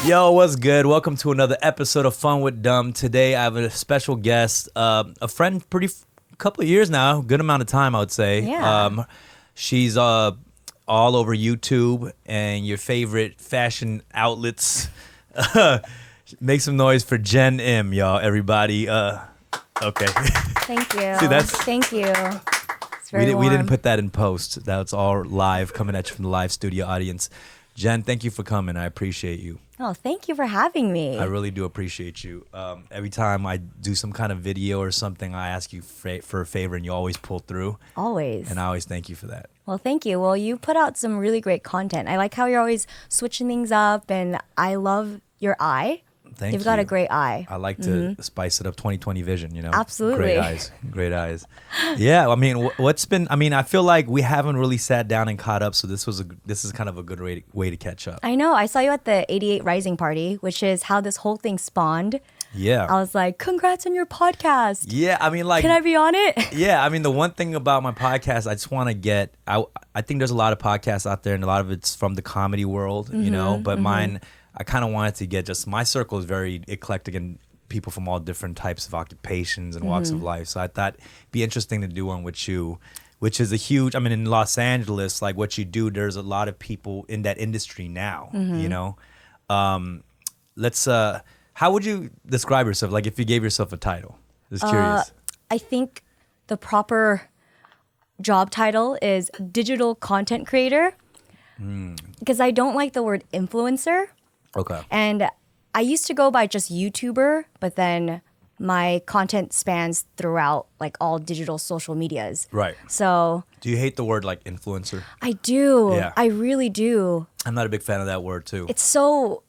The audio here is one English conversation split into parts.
Yo, what's good? Welcome to another episode of Fun with Dumb. Today I have a special guest, a friend, couple of years now, good amount of time, I would say. Yeah. She's all over YouTube and your favorite fashion outlets. Make some noise for Jenn Im, y'all. Everybody. Okay. Thank you. See, Thank you. It's very We didn't warm. put that in post. That's all live, coming at you from the live studio audience. Jen, thank you for coming. I appreciate you. Oh, thank you for having me. I really do appreciate you. Every time I do some kind of video or something, I ask you for a favor, and you always pull through. Always. And I always thank you for that. Well, thank you. Well, you put out some really great content. I like how you're always switching things up, and I love your eye. Thank You've you. got a great eye. I like to spice it up, 20/20 vision, you know? Absolutely. Great eyes. Great eyes. Yeah, I mean, I feel like we haven't really sat down and caught up, so this is kind of a good way to catch up. I know. I saw you at the 88 Rising party, which is how this whole thing spawned. Yeah. I was like, congrats on your podcast. Yeah, I mean, like... Can I be on it? Yeah, I mean, the one thing about my podcast, I just want to get... I think there's a lot of podcasts out there, and a lot of it's from the comedy world, you know? But mine... I kind of wanted to get just, my circle is very eclectic and people from all different types of occupations and walks of life. So I thought it'd be interesting to do one with you, which is a huge, I mean, in Los Angeles, like what you do, there's a lot of people in that industry now, you know? How would you describe yourself? Like if you gave yourself a title, just curious. I think the proper job title is digital content creator because I don't like the word influencer. Okay. And I used to go by just YouTuber, but then my content spans throughout like all digital social medias. Right. So Do you hate the word like influencer? I do. Yeah. I really do. I'm not a big fan of that word too. It's so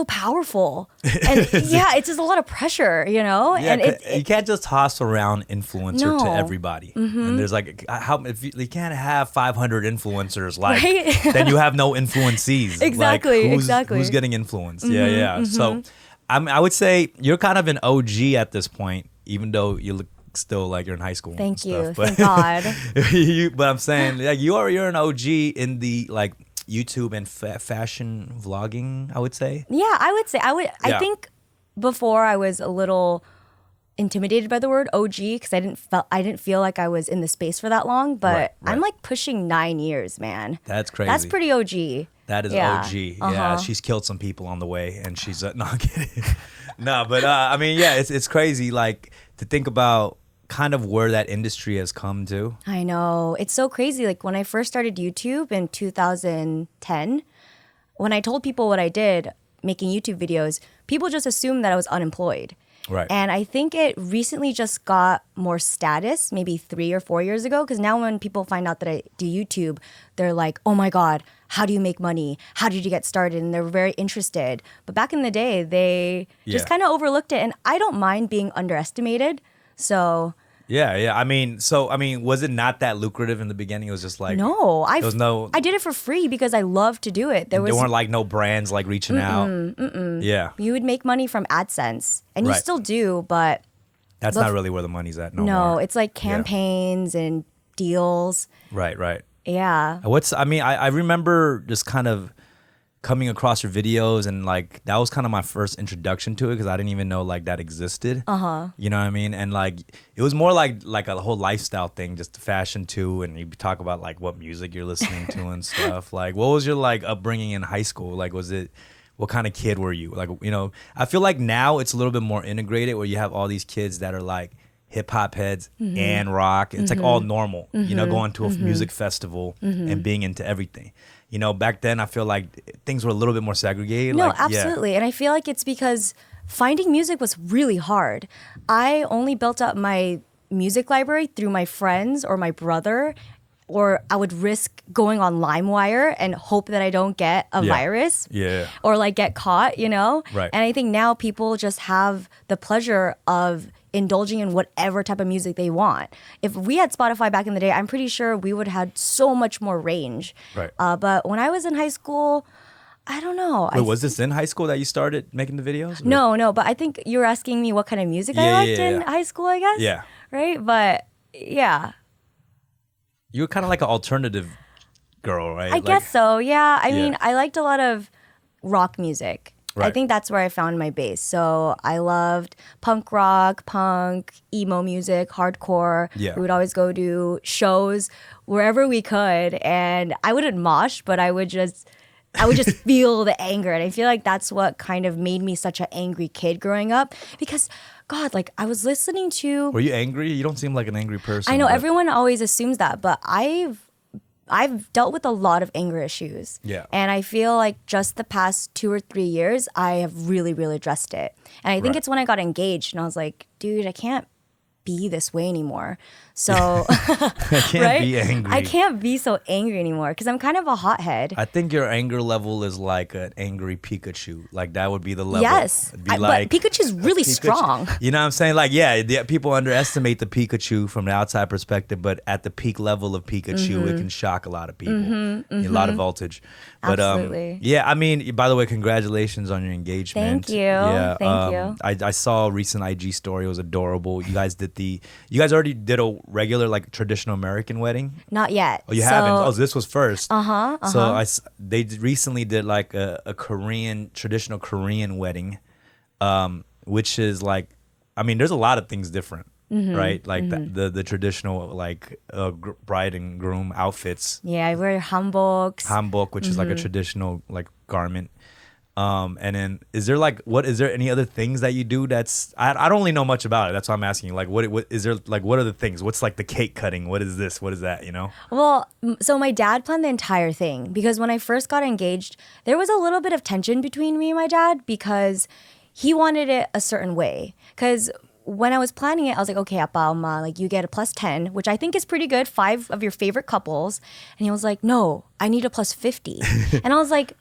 powerful. And yeah, it's just a lot of pressure, you know? Yeah, And you can't just toss around influencer to No. everybody. And there's like, if you can't have 500 influencers, like, Right? then you have no influencees. Exactly, Like, exactly. Who's getting influenced? Yeah. So I would say you're kind of an OG at this point, even though you look still like you're in high school. Thank and you. stuff. Thank God. But I'm saying, like, you're an OG in the, like, YouTube and fashion vlogging, I would say. Yeah, I would say Yeah. I think before I was a little intimidated by the word OG because I didn't feel like I was in the space for that long, but Right. I'm like pushing 9 years, man. That's crazy. That's pretty OG. That is Yeah. OG. Yeah, she's killed some people on the way, and she's no, I'm kidding. No, but I mean, yeah, it's crazy, like, to think about kind of where that industry has come to. I know. It's so crazy. Like when I first started YouTube in 2010, when I told people what I did, making YouTube videos, people just assumed that I was unemployed. Right. And I think it recently just got more status, maybe 3 or 4 years ago. Because now when people find out that I do YouTube, they're like, oh my God, how do you make money? How did you get started? And they're very interested. But back in the day, they just Yeah. kind of overlooked it. And I don't mind being underestimated. So Yeah. I mean, was it not that lucrative in the beginning? It was just like no, there was no. I did it for free because I love to do it. There weren't like no brands like reaching out. Yeah, you would make money from AdSense, and you Right. still do, but that's not really where the money's at. No, no, more. it's like campaigns and deals. Right. Yeah. I remember just kind of coming across your videos, and like that was kind of my first introduction to it because I didn't even know like that existed. You know what I mean? And like it was more like a whole lifestyle thing, just fashion too. And you talk about like what music you're listening to and stuff. Like, what was your like upbringing in high school? Like, what kind of kid were you? Like, you know, I feel like now it's a little bit more integrated where you have all these kids that are like hip hop heads and rock. It's like all normal, you know, going to a music festival and being into everything. You know, back then I feel like things were a little bit more segregated. No, like, yeah. absolutely. And I feel like it's because finding music was really hard. I only built up my music library through my friends or my brother, or I would risk going on LimeWire and hope that I don't get a virus or like get caught, you know? Right. And I think now people just have the pleasure of indulging in whatever type of music they want. If we had Spotify back in the day, I'm pretty sure we would have had so much more range. Right. But when I was in high school, I don't know. Wait, was this in high school that you started making the videos? Or? No, but I think you were asking me what kind of music I liked in high school, I guess. Yeah. Right? But yeah. You were kind of like an alternative girl, right? I guess so, yeah. I mean, I liked a lot of rock music. I think that's where I found my base. So I loved punk rock, punk, emo music, hardcore. Yeah. We would always go to shows wherever we could, and I wouldn't mosh, but I would just feel the anger. And I feel like that's what kind of made me such an angry kid growing up. Because, God, like I was listening to. Were you angry? You don't seem like an angry person. I know but... everyone always assumes that, but I've dealt with a lot of anger issues. Yeah. And I feel like just the past 2 or 3 years, I have really, really addressed it. And I think it's when I got engaged and I was like, dude, I can't be this way anymore. So I can't be angry. I can't be so angry anymore because I'm kind of a hothead. I think your anger level is like an angry Pikachu. Like that would be the level. Yes, It'd be like but Pikachu's really strong. You know what I'm saying? Like, yeah, people underestimate the Pikachu from the outside perspective, but at the peak level of Pikachu, it can shock a lot of people. A lot of voltage. But Absolutely. yeah, I mean, by the way, congratulations on your engagement. Thank you. Yeah, Thank you. I saw a recent IG story. It was adorable. You guys already did a regular like traditional American wedding? Not yet. Oh, you haven't? Oh, this was first. So they recently did like a traditional Korean wedding, which is like, I mean, there's a lot of things different, right? Like the traditional like bride and groom outfits. Yeah, I wear hanboks. Which is like a traditional like garment. And then is there any other things that you do that's I don't really know much about it. That's why I'm asking you. Like what is there, like what are the things? What's like the cake cutting? What is this? What is that, you know? Well, so my dad planned the entire thing because when I first got engaged, there was a little bit of tension between me and my dad because he wanted it a certain way. Because when I was planning it, I was like, okay, Appa, Amma, like you get a +10, which I think is pretty good, 5 of your favorite couples. And he was like, no, I need a +50. And I was like,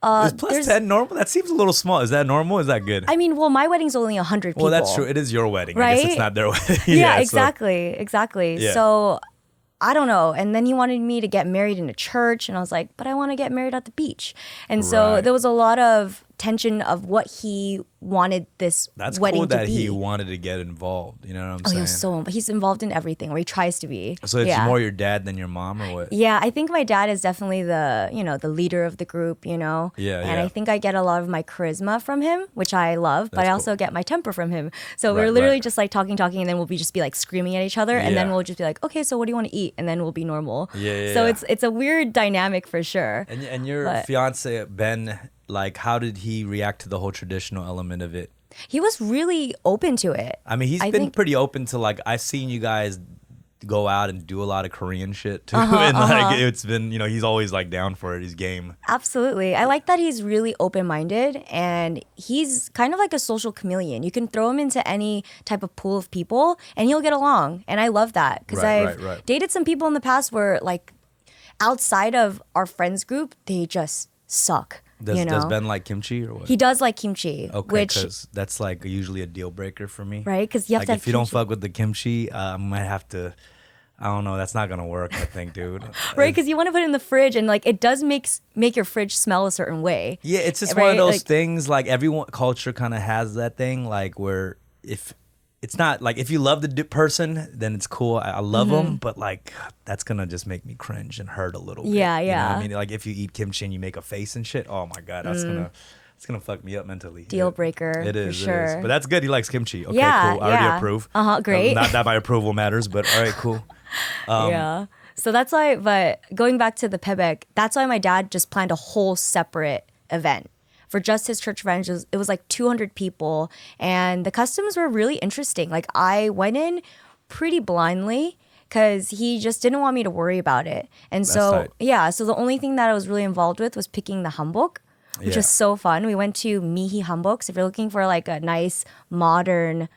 is +10 normal? That seems a little small. Is that normal? Is that good? I mean, well, my wedding's only 100 people. Well, that's true. It is your wedding. Right? I guess it's not their wedding. Yeah, exactly. Yeah. So I don't know. And then he wanted me to get married in a church. And I was like, but I want to get married at the beach. And so there was a lot of tension of what he wanted this That's wedding cool to that be. he wanted to get involved. You know what I'm saying? He's involved in everything, or he tries to be. So it's more your dad than your mom, or what? Yeah, I think my dad is definitely the leader of the group, Yeah, and I think I get a lot of my charisma from him, which I love, but I also get my temper from him. So we're literally just like talking, and then we'll be like screaming at each other, and then we'll just be like, okay, so what do you want to eat? And then we'll be normal. So it's a weird dynamic for sure. And your fiance, Ben, like how did he react to the whole traditional element of it? He was really open to it. I mean, he's been pretty open to, like, I've seen you guys go out and do a lot of Korean shit too. And like it's been, he's always like down for it. He's game. Absolutely. I like that he's really open-minded and he's kind of like a social chameleon. You can throw him into any type of pool of people and he'll get along. And I love that because I've dated some people in the past where like outside of our friends group, they just suck. Does Ben like kimchi or what? He does like kimchi. Okay, because that's like usually a deal breaker for me. Right? Because you have like to have if you don't fuck with the kimchi, I might have to. I don't know. That's not gonna work. I think, dude. Right? Because you want to put it in the fridge, and like it does make your fridge smell a certain way. Yeah, it's just one of those things. Like everyone culture kind of has that thing, like where if it's not like if you love the person, then it's cool. I love them, but like that's gonna just make me cringe and hurt a little bit. Yeah. You know what I mean, like if you eat kimchi and you make a face and shit, oh my god, that's gonna fuck me up mentally. Deal breaker. It is, for sure. It is. But that's good. He likes kimchi. Okay, yeah, cool. I already approve. Great. Not that my approval matters, but all right, cool. Yeah. So that's why. But going back to the pebek, that's why my dad just planned a whole separate event. For just his church friends, it was like 200 people. And the customs were really interesting. Like I went in pretty blindly because he just didn't want me to worry about it. And so the only thing that I was really involved with was picking the hanbok, which is so fun. We went to Mihi hanboks. If you're looking for like a nice modern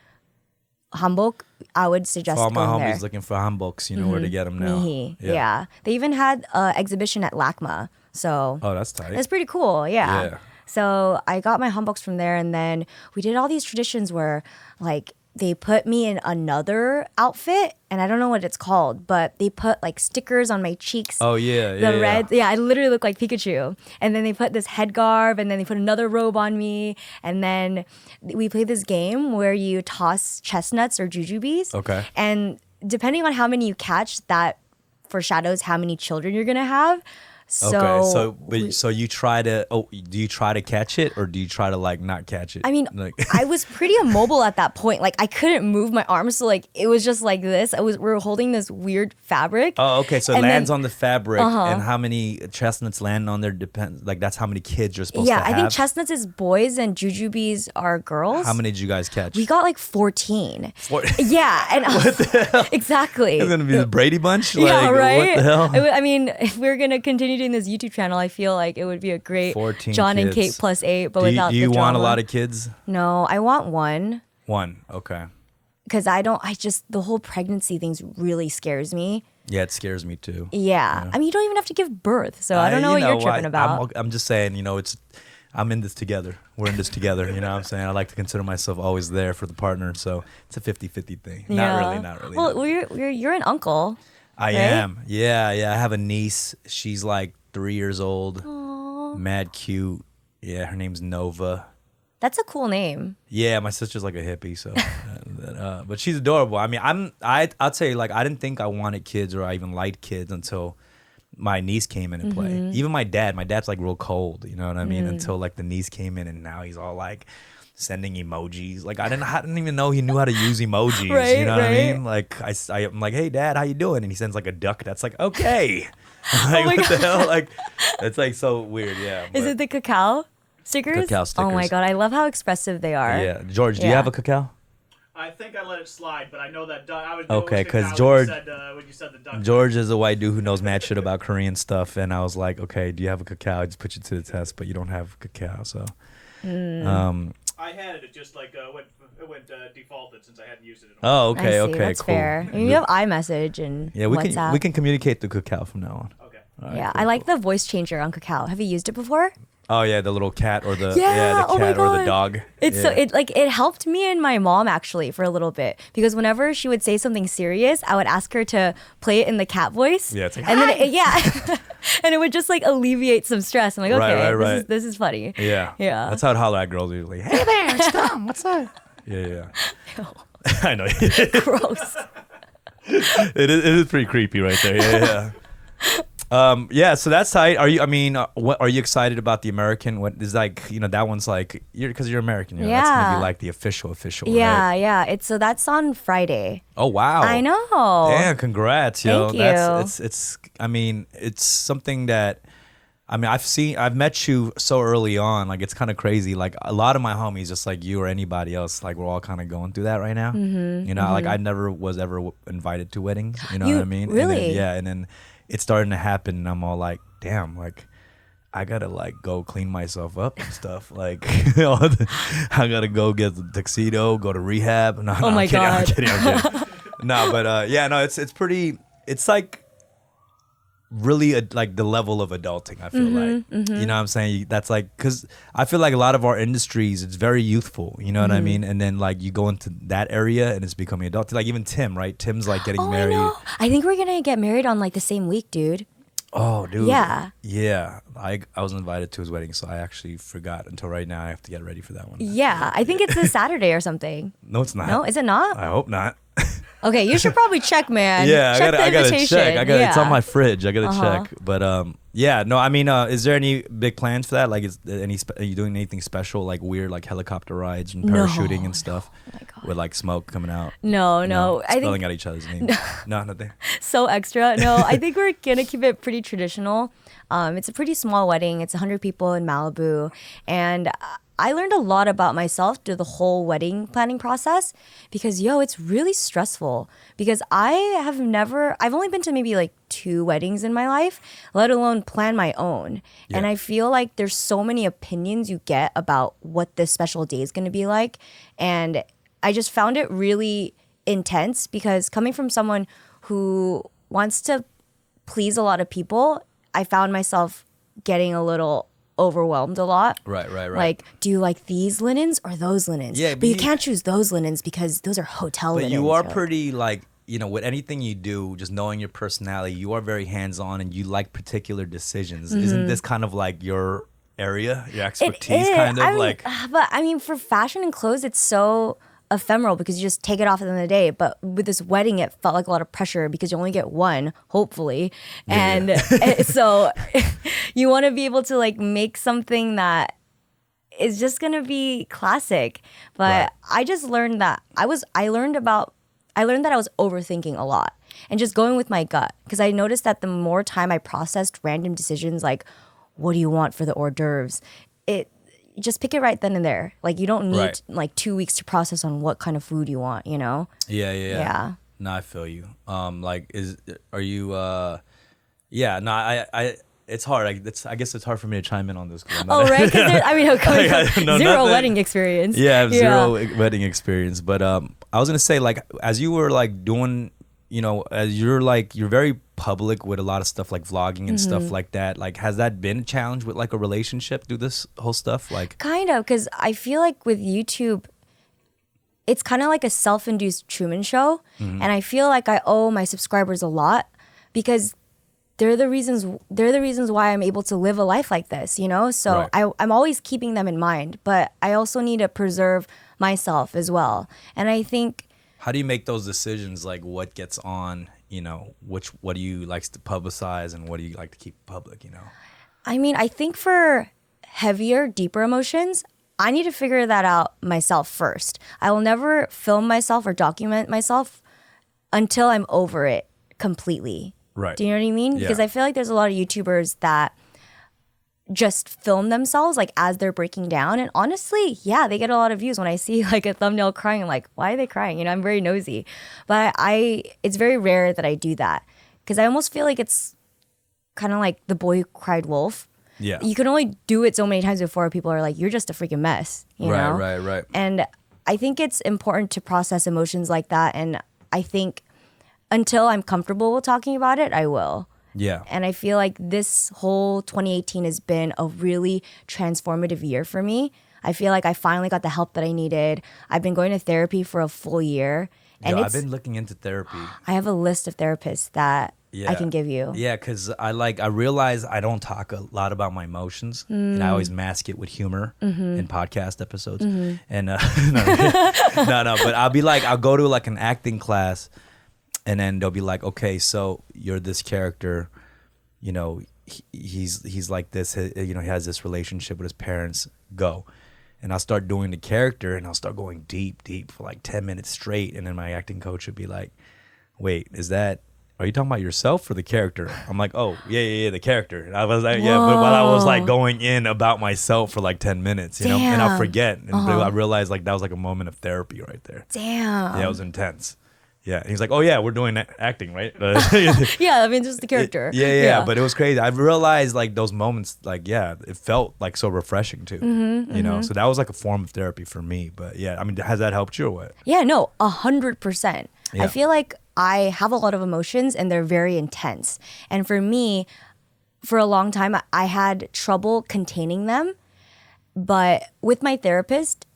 hanbok, I would suggest for all my going homies there. Looking for hanboks, you know where to get them now. Mihi, yeah. They even had an exhibition at LACMA. So that's tight. It's pretty cool, yeah. So I got my hanboks from there, and then we did all these traditions where, like, they put me in another outfit, and I don't know what it's called, but they put like stickers on my cheeks. Oh yeah, the red. Yeah, I literally look like Pikachu. And then they put this head garb, and then they put another robe on me, and then we played this game where you toss chestnuts or jujubes. Okay. And depending on how many you catch, that foreshadows how many children you're gonna have. So you try to do you try to catch it or do you try to like not catch it? I mean, like, I was pretty immobile at that point. Like I couldn't move my arms, so like it was just like this. We were holding this weird fabric. oh, okay. So it and lands then- on the fabric, and how many chestnuts land on there depends. Like that's how many kids you're supposed to Yeah, have. I think chestnuts is boys and jujubes are girls. How many did you guys catch? We got like 14. Four- Yeah, and exactly. It's gonna be the Brady Bunch. Like, Yeah, right. What the hell? I mean, if we're gonna continue doing this YouTube channel, I feel like it would be a great 14 John and kids. Kate plus 8, but Do you, without do you the want a drama. lot of kids? No, I want one One. Okay. because the whole pregnancy thing's really scares me. Yeah, it scares me too. Yeah. I mean, you don't even have to give birth, so I don't know what you're tripping about. I'm just saying, I'm in this together. We're in this together. You know what I'm saying? I like to consider myself always there for the partner. So it's a 50-50 thing. Yeah. Not really. Well, you're an uncle. I right? am. Yeah. I have a niece. She's like 3 years old. Mad cute. Yeah, her name's Nova. That's a cool name. Yeah, my sister's like a hippie, so but she's adorable. I mean, I'd say like I didn't think I wanted kids or I even liked kids until my niece came in and play. Even my dad's like real cold, you know what I mean? Until like the niece came in and now he's all like sending emojis. Like I didn't even know he knew how to use emojis. Right, you know what I right. mean? Like I'm like, hey dad, how you doing? And he sends like a duck. That's like okay. Like my what the hell? Like it's like so weird. Yeah. Is it the cacao stickers? Cacao Oh my stickers. god, I love how expressive they are. Yeah, George, do you Yeah. have a cacao? I think I let it slide, but I know that duck. I was Okay, 'cause when George- you said the duck. George is a white dude who knows mad shit about Korean stuff, and I was like, okay, do you have a cacao? I just put you to the test, but you don't have cacao, so. I had it. It just like went defaulted since I hadn't used it in a while. Oh, I okay, see, okay, that's cool. fair. And you have iMessage and Yeah, we WhatsApp. can communicate through cacao from now on. Okay. All right, Yeah, cool, I like cool. the voice changer on cacao. Have you used it before? Oh yeah, the little cat or the Yeah, the oh my cat or the God. dog. It's yeah. so it helped me and my mom actually for a little bit because whenever she would say something serious, I would ask her to play it in the cat voice. Yeah, it's like, and then and it would just like alleviate some stress. I'm like, Right, okay, right. this is funny. Yeah, Yeah. That's how Hallock girls usually. Hey there, it's Tom. What's up? Yeah. I know. Gross. It is pretty creepy right there. Yeah. Yeah, so that's tight. Are you? I mean, what are you excited about the American? What is like? That one's like because you're American. That's gonna Yeah. be like the official. Yeah, Right? yeah. So that's on Friday. Oh wow. I know. Damn, congrats, yo. Thank That's you. it's. I mean, it's something that. I mean, I've met you so early on. Like, it's kind of crazy. Like, a lot of my homies, just like you or anybody else, like, we're all kind of going through that right now. Like, I never was ever invited to weddings. You know You- what I mean? really? And then it's starting to happen, and I'm all like, damn, like, I gotta like go clean myself up and stuff. Like, I gotta go get the tuxedo, go to rehab. No, Oh my I'm God. kidding. No, but it's pretty. It's like. Really like the level of adulting, I feel like. You know what I'm saying? That's like, because I feel like a lot of our industries, it's very youthful, you know what I mean? And then like you go into that area and it's becoming adult. Like even Tim, right? Tim's like getting Oh, married. I know. I think we're gonna get married on like the same week, dude. Oh, dude. Yeah. Yeah. I was invited to his wedding, so I actually forgot until right now. I have to get ready for that one. Yeah, I think it's this Saturday or something. No, it's not. No, is it not? I hope not. Okay, you should probably check, man. Yeah, check I gotta invitation. check. It's on Yeah. my fridge. I gotta Uh-huh. check. But yeah, no, I mean, is there any big plans for that? Like, are you doing anything special, like weird, like helicopter rides and No, parachuting and stuff, Oh my God. with like smoke coming out? No. I spelling think out each other's names. No, nothing. so extra. No, I think we're gonna keep it pretty traditional. It's a pretty small wedding. It's 100 people in Malibu, and I learned a lot about myself through the whole wedding planning process because it's really stressful because I've only been to maybe like 2 weddings in my life, let alone plan my own. And Yeah. I feel like there's so many opinions you get about what this special day is going to be like. And I just found it really intense because coming from someone who wants to please a lot of people, I found myself getting a little overwhelmed a lot. Right. Like, do you like these linens or those linens? Yeah, but you but can't choose those linens because those are hotel But linens. you are You're like, pretty like, with anything you do, just knowing your personality, you are very hands-on and you like particular decisions. Isn't this kind of like your area, your It expertise, is. kind of I mean, like? but I mean, for fashion and clothes, it's so ephemeral because you just take it off at the end of the day. But with this wedding, it felt like a lot of pressure because you only get one, hopefully. And so you want to be able to like make something that is just going to be classic. But I just learned that I learned that I was overthinking a lot and just going with my gut, because I noticed that the more time I processed random decisions like, what do you want for the hors d'oeuvres? Just pick it right then and there. Like you don't need like 2 weeks to process on what kind of food you want, you know? Yeah. No, I feel you. It's hard. I guess it's hard for me to chime in on this. Right? Zero wedding experience. Yeah, I have zero wedding experience. But I was gonna say, like, as you were like doing, you know, as you're very public with a lot of stuff like vlogging and stuff like that. Like, has that been a challenge with like a relationship through this whole stuff? Like, kind of, because I feel like with YouTube, it's kind of like a self-induced Truman Show, and I feel like I owe my subscribers a lot because they're the reasons why I'm able to live a life like this, you know? So I'm always keeping them in mind, but I also need to preserve myself as well. And I think, how do you make those decisions? Like what gets on, you know, what do you like to publicize and what do you like to keep public, you know? I mean, I think for heavier, deeper emotions, I need to figure that out myself first. I will never film myself or document myself until I'm over it completely. Right. Do you know what I mean? Yeah. Because I feel like there's a lot of YouTubers that just film themselves like as they're breaking down. And honestly, yeah, they get a lot of views when I see like a thumbnail crying. I'm like, why are they crying? You know, I'm very nosy. But it's very rare that I do that because I almost feel like it's kind of like the boy who cried wolf. Yeah. You can only do it so many times before people are like, you're just a freaking mess. You know? Right. And I think it's important to process emotions like that. And I think until I'm comfortable with talking about it, I will. Yeah. And I feel like this whole 2018 has been a really transformative year for me. I feel like I finally got the help that I needed. I've been going to therapy for a full year. And I've been looking into therapy. I have a list of therapists that I can give you. Yeah, because I realize I don't talk a lot about my emotions, and I always mask it with humor in podcast episodes. And no, but I'll go to like an acting class. And then they'll be like, okay, so you're this character, you know, he's like this, you know, he has this relationship with his parents, go. And I'll start doing the character and I'll start going deep for like 10 minutes straight. And then my acting coach would be like, wait, are you talking about yourself or the character? I'm like, oh, yeah, the character. And I was like, yeah, but while I was like going in about myself for like 10 minutes, you know, and I'll forget. And I realized like that was like a moment of therapy right there. Damn. Yeah, it was intense. Yeah, and he's like, oh yeah, we're doing acting, right? Yeah, I mean, just the character. Yeah, but it was crazy. I realized like those moments, like, yeah, it felt like so refreshing too, you know? So that was like a form of therapy for me. But yeah, I mean, has that helped you or what? Yeah, no, 100%. Yeah. I feel like I have a lot of emotions and they're very intense. And for me, for a long time, I had trouble containing them. But with my therapist,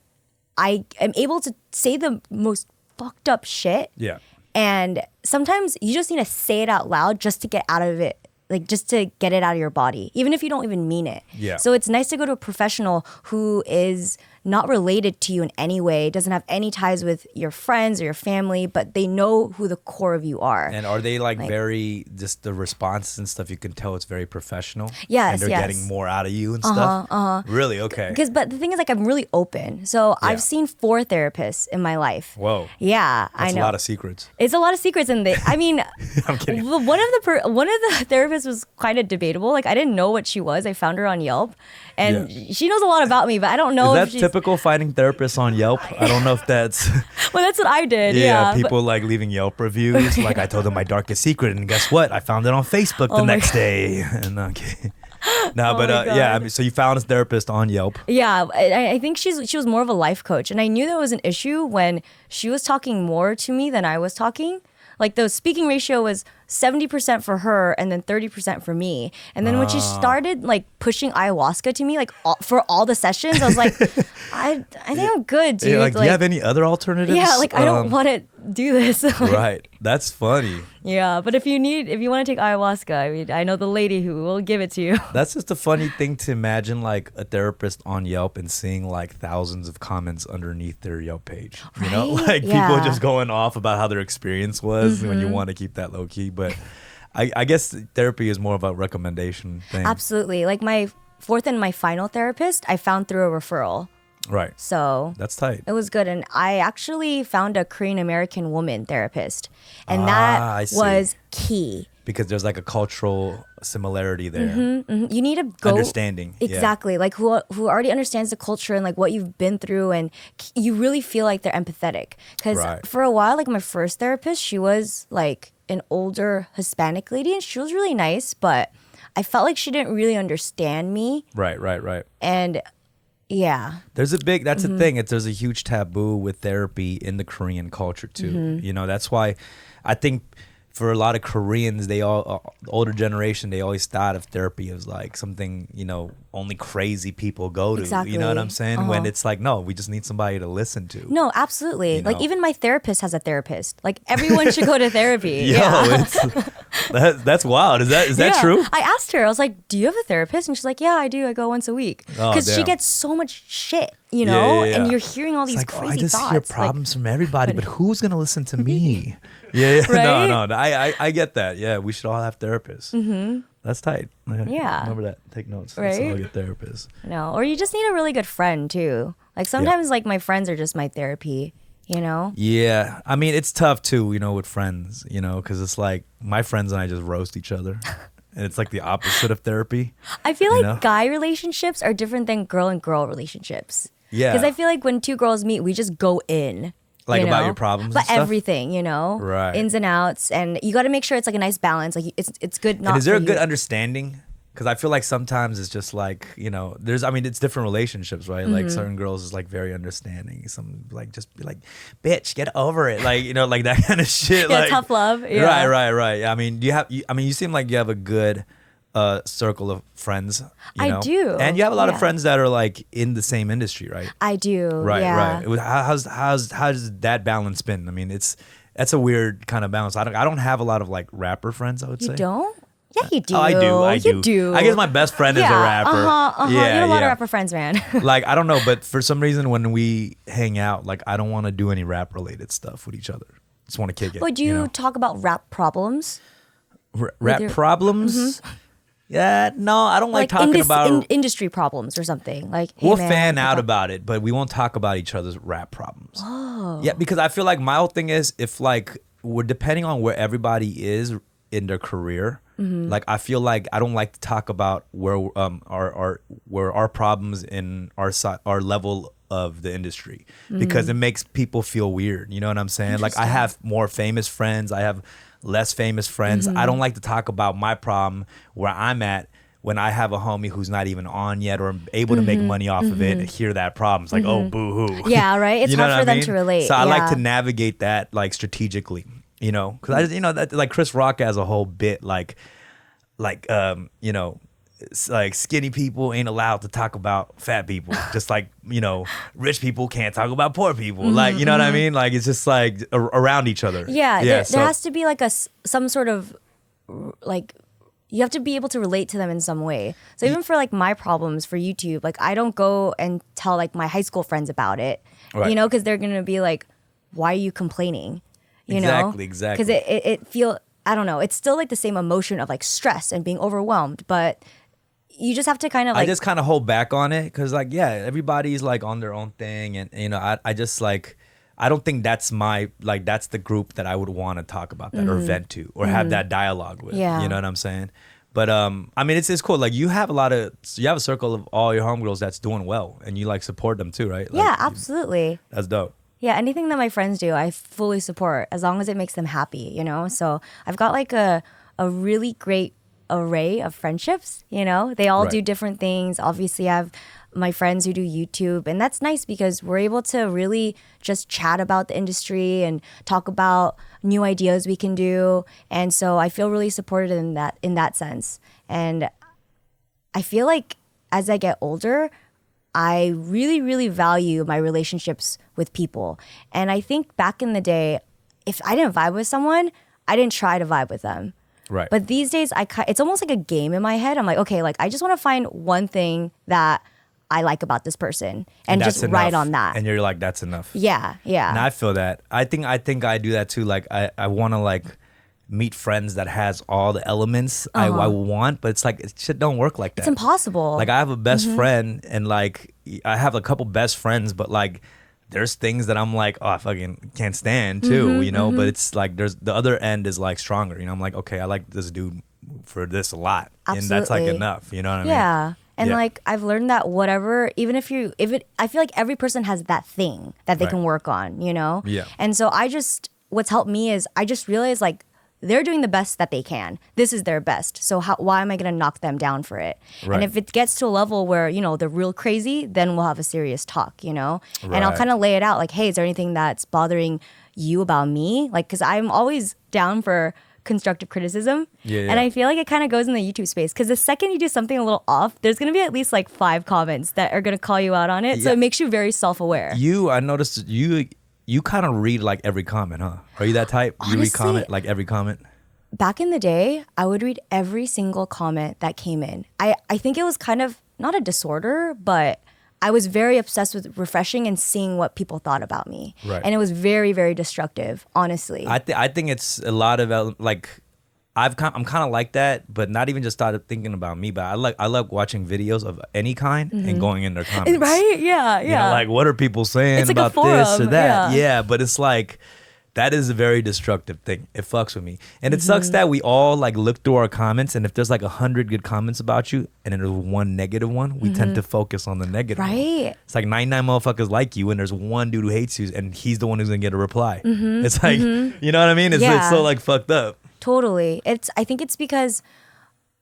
I am able to say the most fucked up shit. Yeah. And sometimes you just need to say it out loud just to get out of it. Like just to get it out of your body, even if you don't even mean it. Yeah. So it's nice to go to a professional who is not related to you in any way, doesn't have any ties with your friends or your family, but they know who the core of you are. And are they like very, just the responses and stuff, you can tell it's very professional? Yes, and they're getting more out of you and stuff? Really? Okay. But the thing is, like, I'm really open. So I've seen 4 therapists in my life. Whoa. Yeah, I know. That's a lot of secrets. It's a lot of secrets in there. I mean, I'm kidding. One of the therapists was kind of debatable. Like, I didn't know what she was. I found her on Yelp. And she knows a lot about me, but I don't know Is if that she's... typical finding therapists on Yelp? I don't know if that's... Well, that's what I did, yeah. People like leaving Yelp reviews. Like, I told them my darkest secret, and guess what? I found it on Facebook the next day. And okay. No, but yeah, I mean, so you found a therapist on Yelp. Yeah, I think she was more of a life coach. And I knew there was an issue when she was talking more to me than I was talking. Like, the speaking ratio was 70% for her and then 30% for me. And then when she started like pushing ayahuasca to me, like for all the sessions, I was like, I think I'm good, dude. Yeah, like, do you have any other alternatives? Yeah, like I don't want to do this. Right. That's funny. Yeah, but if you want to take ayahuasca, I mean, I know the lady who will give it to you. That's just a funny thing to imagine, like a therapist on Yelp and seeing like thousands of comments underneath their Yelp page. You know, Right? like people Yeah. just going off about how their experience was when you want to keep that low key. But I guess therapy is more of a recommendation thing. Absolutely. Like my fourth and my final therapist, I found through a referral. Right. So That's tight. it was good. And I actually found a Korean American woman therapist. And I that see. was key. Because there's like a cultural similarity there. You need to go Understanding. Yeah. exactly like who already understands the culture and like what you've been through, and you really feel like they're empathetic. Because Right. for a while, like my first therapist, she was like an older Hispanic lady, and she was really nice, but I felt like she didn't really understand me. Right. And yeah, There's a big, that's the thing. There's a huge taboo with therapy in the Korean culture too. You know, that's why I think for a lot of Koreans, they all, older generation, they always thought of therapy as like something, you know, only crazy people go to. You know what I'm Exactly. saying? When it's like, no, we just need somebody to listen to. no, absolutely. You Like know? even my therapist has a therapist. Like everyone should go to therapy. Yo, Yeah. that's wild. Is that Yeah. true? I asked her, I was like, do you have a therapist? And she's like, yeah, I do. I go once a week. Oh, Because she damn. gets so much shit, you know? Yeah. And you're hearing all It's these like, oh, crazy I just thoughts. hear Like, problems from everybody, but who's gonna listen to me? Yeah. Right? No. I get that. Yeah, we should all have therapists. That's tight. Yeah. Remember that. Take notes. Let's all Right? get therapists. no. Or you just need a really good friend too. Like sometimes like my friends are just my therapy, you know? Yeah, I mean it's tough too, you know, with friends, you know, because it's like my friends and I just roast each other, and it's like the opposite of therapy. I feel You like know? guy relationships are different than girl and girl relationships. Yeah. Because I feel like when two girls meet, we just go in. Like you about know? your problems and But stuff? everything, you know? Right. Ins and outs. And you got to make sure it's like a nice balance. Like it's good not And is there a for good you. understanding? Because I feel like sometimes it's just like, you know, it's different relationships, right? Like certain girls is like very understanding. Some like just be like, bitch, get over it. Like, you know, like that kind of shit. Yeah, like, tough love. Yeah. Right. I mean, you seem like you have a good circle of friends. You I know? do, And you have a lot of yeah. friends that are like in the same industry, right? I do. Right. yeah. How's that balance been? I mean, that's a weird kind of balance. I don't have a lot of like rapper friends, I would say. You don't? Yeah, you do. Oh, I do. You do. I guess my best friend is a rapper. Yeah, you have a lot of rapper friends, man. Like, I don't know, but for some reason when we hang out, like I don't want to do any rap related stuff with each other. Just want to kick it. Would you you know? talk about rap problems? Rap your- problems? Yeah, no, I don't like talking about. industry problems or something. Like, hey, We'll man, fan out okay. about it, but we won't talk about each other's rap problems. Oh. Yeah, because I feel like my whole thing is if like we're depending on where everybody is in their career. Like I feel like I don't like to talk about where our problems in our level of the industry because it makes people feel weird. You know what I'm saying? Like I have more famous friends, I have less famous friends. I don't like to talk about my problem where I'm at when I have a homie who's not even on yet or able to make money off of it and hear that problem. It's like, oh, boo hoo. Yeah, right? It's You know hard what for I them mean? to relate. So I like to yeah. navigate that like strategically, you know, because I just, you know, that like Chris Rock has a whole bit like you know, it's like skinny people ain't allowed to talk about fat people, just like, you know, rich people can't talk about poor people, like, you know what I mean? Like it's just like around each other. Yeah, so- there has to be like some sort of like you have to be able to relate to them in some way. So even for like my problems for YouTube, like I don't go and tell like my high school friends about it, Right. you know, because they're gonna be like, "Why are you complaining?" You know, Exactly. Because it feel I don't know, it's still like the same emotion of like stress and being overwhelmed, but you just have to kind of like I just kind of hold back on it because, like, yeah, everybody's like on their own thing, and you know, I just like I don't think that's that's the group that I would want to talk about that or vent to or have that dialogue with. Yeah. You know what I'm saying? But I mean, it's cool. Like you have a circle of all your homegirls that's doing well, and you like support them too, right? Like, yeah, absolutely. That's dope. Yeah, anything that my friends do, I fully support as long as it makes them happy, you know? So I've got like a really great array of friendships, you know? They all Right. do different things. Obviously, I have my friends who do YouTube, and that's nice because we're able to really just chat about the industry and talk about new ideas we can do. And so I feel really supported in that sense. And I feel like as I get older, I really, really value my relationships with people. And I think back in the day, if I didn't vibe with someone, I didn't try to vibe with them. Right. But these days, it's almost like a game in my head. I'm like, okay, like I just want to find one thing that I like about this person and that's just write enough. on that. And you're like, that's enough. Yeah, yeah. And I feel that. I think I do that too. Like I want to like meet friends that has all the elements I want, but it's like it shit don't work like that. It's impossible. Like I have a best friend, and like I have a couple best friends, but like there's things that I'm like, oh, I fucking can't stand too, you know. But it's like there's the other end is like stronger, you know. I'm like, okay, I like this dude for this a lot, and that's like Absolutely. enough, you know what I mean? Yeah. And Yeah. like I've learned that whatever, even if I feel like every person has that thing that they Right. can work on, you know? Yeah. And so what's helped me is I just realized like they're doing the best that they can. This is their best. So why am I going to knock them down for it? Right. And if it gets to a level where, you know, they're real crazy, then we'll have a serious talk, you know? And I'll Right. kind of lay it out like, hey, is there anything that's bothering you about me? Like, because I'm always down for constructive criticism. Yeah, And yeah. I feel like it kind of goes in the YouTube space because the second you do something a little off, there's going to be at least like 5 comments that are going to call you out on it. So Yeah. it makes you very self-aware. I noticed you kind of read like every comment, huh? Are you that type? You read Honestly- comment like every comment? Back in the day, I would read every single comment that came in. I think it was kind of not a disorder, but I was very obsessed with refreshing and seeing what people thought about me. Right. And it was very, very destructive, honestly. I think it's a lot of like I'm kind of like that, but not even just started thinking about me. But I love watching videos of any kind and going in their comments. Right? Yeah, You yeah. know, like what are people saying It's like a about this or forum, that? yeah. Yeah, but it's like that is a very destructive thing. It fucks with me, and it sucks that we all like look through our comments, and if there's like 100 good comments about you, and then there's one negative one, we tend to focus on the negative. one. Right. It's like 99 motherfuckers like you, and there's one dude who hates you, and he's the one who's gonna get a reply. It's like you know what I mean? It's Yeah. so like fucked up. Totally. I think it's because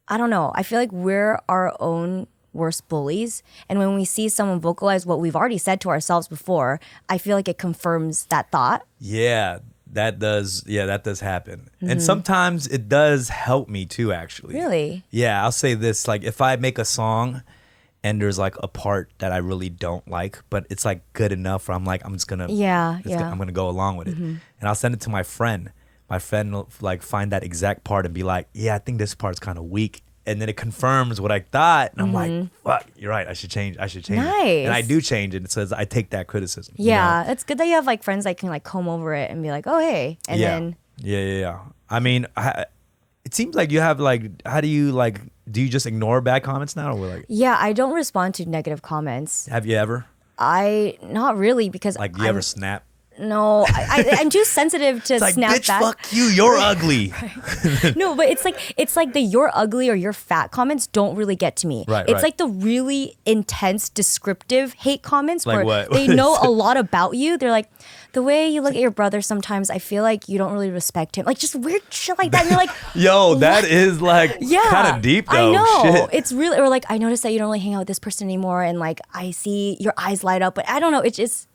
I don't know. I feel like we're our own worst bullies, and when we see someone vocalize what we've already said to ourselves before, I feel like it confirms that thought. Yeah, that does. Yeah, that does happen, and sometimes it does help me too. Actually, Really? Yeah, I'll say this: like if I make a song and there's like a part that I really don't like, but it's like good enough, where I'm like, I'm just gonna, I'm gonna go along with it, and I'll send it to my friend. My friend will like find that exact part and be like, yeah, I think this part's kind of weak. And then it confirms what I thought. And I'm like, fuck, you're right. I should change it. Nice. And I do change it. It says I take that criticism. you Yeah, know? it's good that you have like friends that can like comb over it and be like, oh hey, and yeah. then Yeah. I mean, it seems like you have like, how do you like, do you just ignore bad comments now? Or like, yeah, I don't respond to negative comments. have you ever? Not really because Like, do you ever snap? No, I'm too sensitive to It's like, snap bitch, back. fuck you. You're ugly. No, but it's like the "you're ugly" or "you're fat" comments don't really get to me. Right, It's right. like the really intense, descriptive hate comments Like where what? they know a lot about you. They're like, the way you look at your brother sometimes, I feel like you don't really respect him. Like just weird shit like that. And you're like, Yo, that is like yeah, kind of deep though. I know. Shit. It's really, or like I noticed that you don't really hang out with this person anymore, and like I see your eyes light up, but I don't know. It's just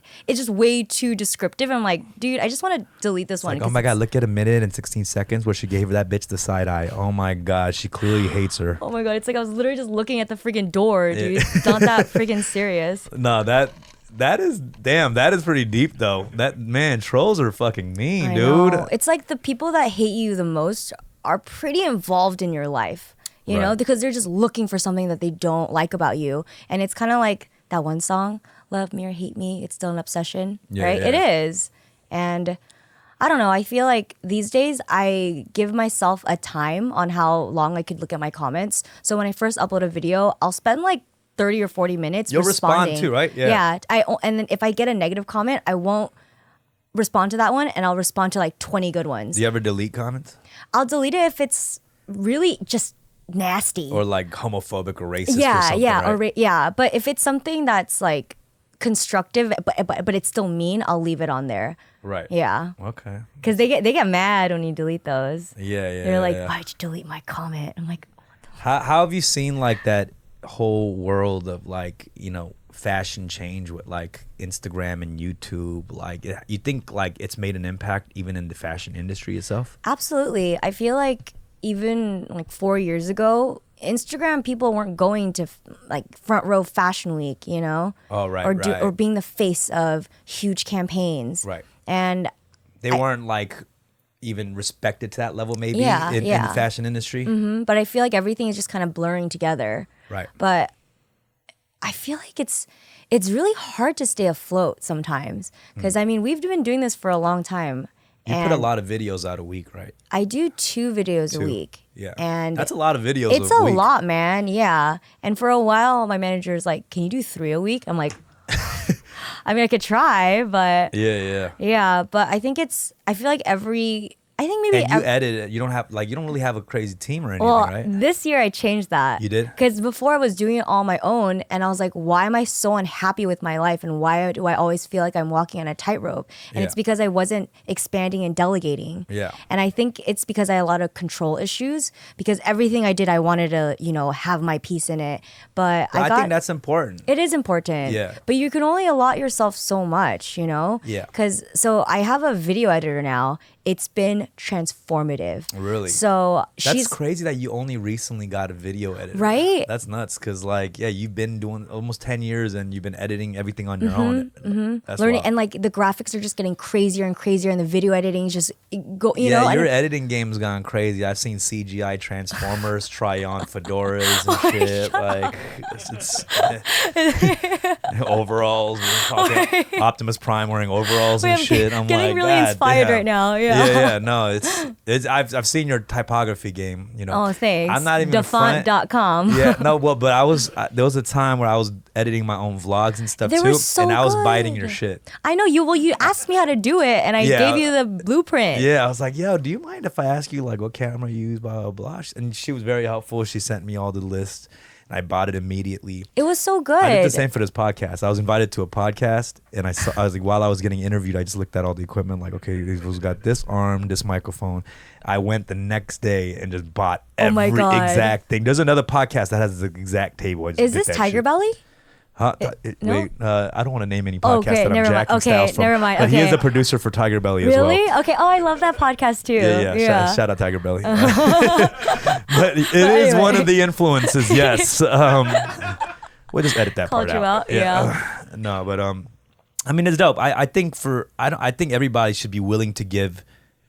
way too descriptive. I'm like, dude, I just want to delete this one. Like, oh 'cause my it's- god, look at a minute and 16 seconds where she gave that bitch the side eye. Oh my god, she clearly hates her. Oh my god, it's like I was literally just looking at the freaking door, dude. It's not that freaking serious. No, that is pretty deep though. That man, trolls are fucking mean, I dude. know. It's like the people that hate you the most are pretty involved in your life, you know, Right. because they're just looking for something that they don't like about you. And it's kind of like that one song, Love Me or Hate Me, it's still an obsession, Yeah, right? yeah. It is. And I don't know, I feel like these days I give myself a time on how long I could look at my comments. So when I first upload a video, I'll spend like 30 or 40 minutes You'll respond responding. too, right? Yeah. Yeah. And then if I get a negative comment, I won't respond to that one and I'll respond to like 20 good ones. Do you ever delete comments I'll delete it if it's really just nasty. or like homophobic or racist? Or yeah, something, yeah, right? yeah. But if it's something that's like constructive, but it's still mean, I'll leave it on there. Right. Yeah, Okay. because they get mad when you delete those. Yeah. They're like, yeah. why'd you delete my comment? I'm like, oh How have you seen like that whole world of like, you know, fashion change with like Instagram and YouTube? Like, you think like it's made an impact even in the fashion industry itself? Absolutely. I feel like even like 4 years ago, Instagram people weren't going to like front row fashion week, you know? Oh, right, or being the face of huge campaigns. Right. And They weren't like even respected to that level maybe Yeah, in the yeah. fashion industry. but I feel like everything is just kind of blurring together. Right. But I feel like it's really hard to stay afloat sometimes because I mean we've been doing this for a long time. You put a lot of videos out a week, right? I do 2 videos a week. Yeah. And that's a lot of videos it's a a week. lot, man. Yeah. And for a while my manager's like, "Can you do 3 a week?" I'm like, I mean I could try, but Yeah. but I think I feel like I think maybe And you edit it. You don't really have a crazy team or anything, well, right? this year I changed that. You did? Because before I was doing it all on my own, and I was like, why am I so unhappy with my life, and why do I always feel like I'm walking on a tightrope? And it's Yeah. because I wasn't expanding and delegating. Yeah. And I think it's because I had a lot of control issues. Because everything I did, I wanted to, have my piece in it. But I think that's important. it is important. Yeah. But you can only allot yourself so much, Yeah. Because so I have a video editor now. It's been transformative. Really? So That's she's crazy that you only recently got a video editor. Right? That's nuts. Cause like, yeah, you've been doing almost 10 years and you've been editing everything on your own. That's learning, wild. and like the graphics are just getting crazier and crazier, and the video editing is just go. You yeah, know, your and editing game's gone crazy. I've seen CGI Transformers try on fedoras and shit. Like, it's overalls. We're talking Optimus Prime wearing overalls and shit. I'm getting like, really God inspired damn. right now. Yeah. Yeah. No, it's. I've seen your typography game. You know. Oh, thanks. I'm not even Defont.com. Yeah, no, well, but there was a time where I was editing my own vlogs and stuff They too, were so and I was good. biting your shit. I know you. Well, you asked me how to do it, and I Yeah. gave you the blueprint. Yeah, I was like, yo, do you mind if I ask you like what camera you use, blah, blah, blah. And she was very helpful. She sent me all the lists and I bought it immediately. It was so good. I did the same for this podcast. I was invited to a podcast and I was like, while I was getting interviewed, I just looked at all the equipment like, okay, these got this arm, this microphone. I went the next day and just bought Oh my every God. exact thing. There's another podcast that has the exact table. I just Is did this that Tiger shit. Belly? Huh? no? Wait, I don't want to name any Oh, podcast okay, that I'm never mind. jacking Okay, styles from. never mind. But he is Okay. the producer for Tiger Belly as well. Really? Okay. Oh, I love that podcast too. Yeah. Shout out Tiger Belly. But it is one of the influences. Yes. We'll just edit that Called part you out. Yeah. No, but I mean, it's dope. I think I think everybody should be willing to give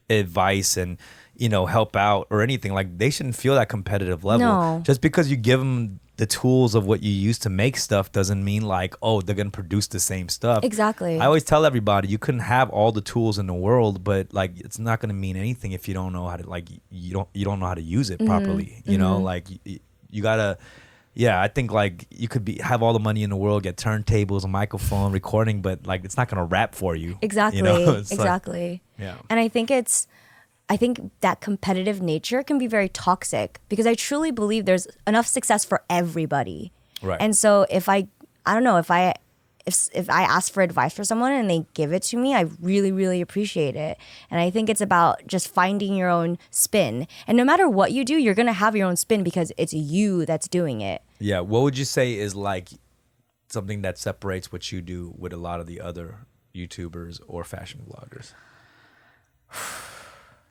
advice and help out or anything. Like they shouldn't feel that competitive level. No. Just because you give them the tools of what you use to make stuff doesn't mean like, oh, they're gonna produce the same stuff. Exactly. I always tell everybody you can have all the tools in the world, but like it's not gonna mean anything if you don't know how to like you don't know how to use it properly. You know, like you gotta. Yeah, I think like you could have all the money in the world, get turntables, a microphone, recording, but like it's not gonna rap for you. Exactly. It's like- Exactly. yeah. And I think that competitive nature can be very toxic because I truly believe there's enough success for everybody. Right. And so if I ask for advice for someone and they give it to me, I really, really appreciate it. And I think it's about just finding your own spin. And no matter what you do, you're going to have your own spin because it's you that's doing it. Yeah. What would you say is like something that separates what you do with a lot of the other YouTubers or fashion vloggers?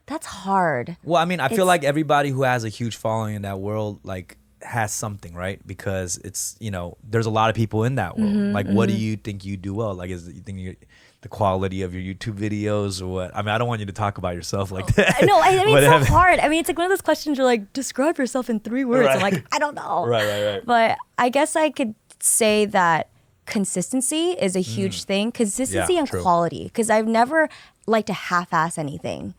That's hard. Well, I mean, I feel like everybody who has a huge following in that world, like, has something, right? Because it's, there's a lot of people in that world. Like, what do you think you do well? Like, you think the quality of your YouTube videos or what? I mean, I don't want you to talk about yourself like that. No, I mean, But it's so hard. I mean, it's like one of those questions you're like, describe yourself in 3 words. I'm Right. like, I don't know. Right. But I guess I could say that consistency is a huge thing. Consistency Yeah, and true. quality. Because I've never liked to half-ass anything,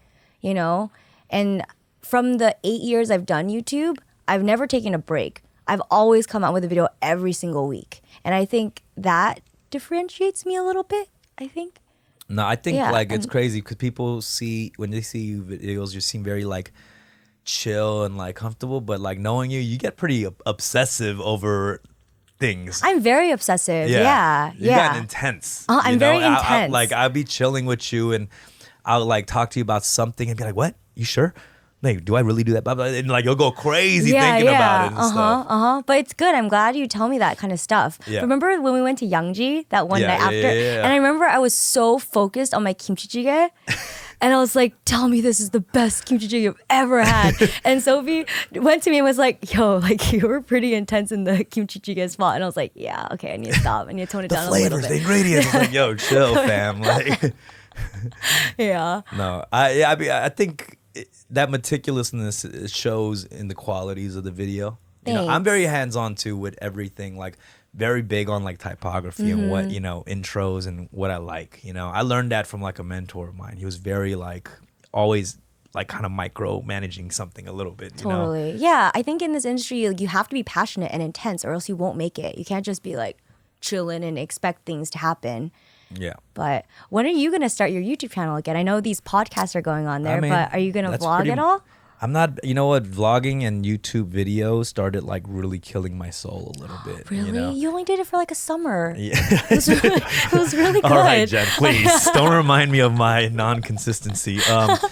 And from the 8 years I've done YouTube, I've never taken a break. I've always come out with a video every single week. And I think that differentiates me a little bit, I think. No, I think Yeah, like it's crazy because people when they see you videos, you seem very like chill and like comfortable, but like knowing you get pretty obsessive over things. I'm very obsessive. Yeah. You gotten intense. I'm you know? very intense. I'll be chilling with you and I'll like talk to you about something and be like, what? You sure? like, do I really do that? Blah, blah. And like, you'll go crazy thinking about it and stuff. But it's good. I'm glad you tell me that kind of stuff. Yeah. Remember when we went to Yangji that one night after? Yeah. And I remember I was so focused on my kimchi jjigae. And I was like, tell me this is the best kimchi jjigae I've ever had. And Sophie went to me and was like, yo, like you were pretty intense in the kimchi jjigae spot. And I was like, yeah, okay, I need to stop. I need to tone it down a little bit. The ingredients. I was like, yo, chill, fam. Like, Yeah. no, I think that meticulousness shows in the qualities of the video. You know, I'm very hands-on too with everything, like very big on like typography and what, you know, intros and what I like. You know, I learned that from like a mentor of mine. He was very like always like kind of micromanaging something a little bit. You know? Yeah, I think in this industry you have to be passionate and intense or else you won't make it. You can't just be like chilling and expect things to happen. Yeah. But when are you going to start your YouTube channel again? I know these podcasts are going on there, but are you going to vlog at all? I'm not, you know what, vlogging and YouTube videos started like really killing my soul a little bit. Really? You know? You only did it for like a summer. Yeah. It was really good. All right, Jen, please don't remind me of my non-consistency. It was,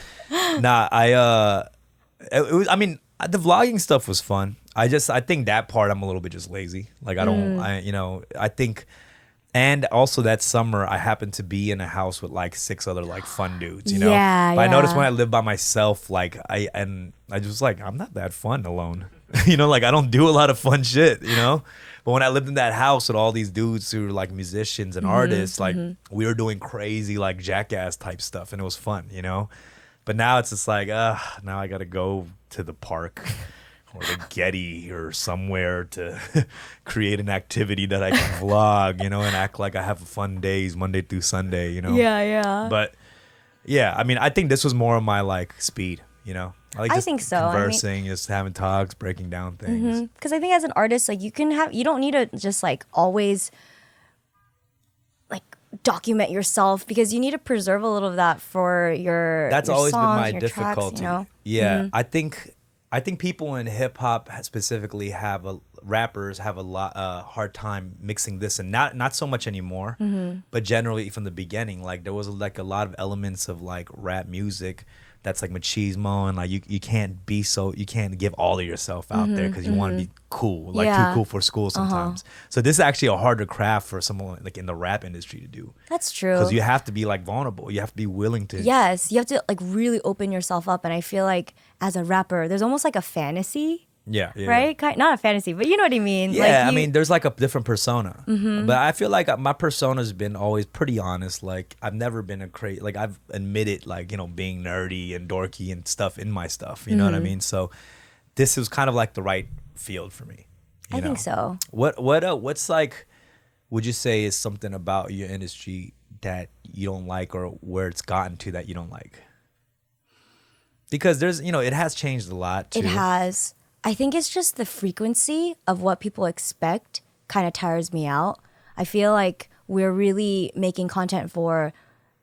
I mean, the vlogging stuff was fun. I think that part I'm a little bit just lazy. Like I think. And also that summer, I happened to be in a house with like 6 other like fun dudes, you know? Yeah, but I noticed when I lived by myself, like I just like, I'm not that fun alone. You know, like I don't do a lot of fun shit, you know? But when I lived in that house with all these dudes who were like musicians and artists, like we were doing crazy like jackass type stuff and it was fun, you know? But now it's just like, now I got to go to the park or the Getty or somewhere to create an activity that I can vlog, you know, and act like I have fun days Monday through Sunday, you know? Yeah. But yeah, I mean, I think this was more of my like speed, you know? I think so. Conversing, just having talks, breaking down things. Because I think as an artist, like you don't need to just like always like document yourself because you need to preserve a little of that for your That's your always songs, been my your difficulty. Tracks, you know? Yeah, I think people in hip hop specifically rappers have a lot hard time mixing this and not so much anymore, but generally from the beginning, like there was like a lot of elements of like rap music that's like machismo and like you can't give all of yourself out there because you want to be cool, like too cool for school sometimes. So this is actually a harder craft for someone like in the rap industry to do. That's true. Because you have to be like vulnerable. You have to be willing to. Yes, you have to like really open yourself up, and I feel like as a rapper, there's almost like a fantasy. Yeah. Right? Not a fantasy, but you know what I mean. Yeah, like I mean, there's like a different persona. But I feel like my persona's been always pretty honest. Like, I've never been like, I've admitted, like, you know, being nerdy and dorky and stuff in my stuff. You know what I mean? So this was kind of like the right field for me. I think so. What's like, would you say is something about your industry that you don't like or where it's gotten to that you don't like? Because there's, you know, it has changed a lot too. It has. I think it's just the frequency of what people expect kind of tires me out. I feel like we're really making content for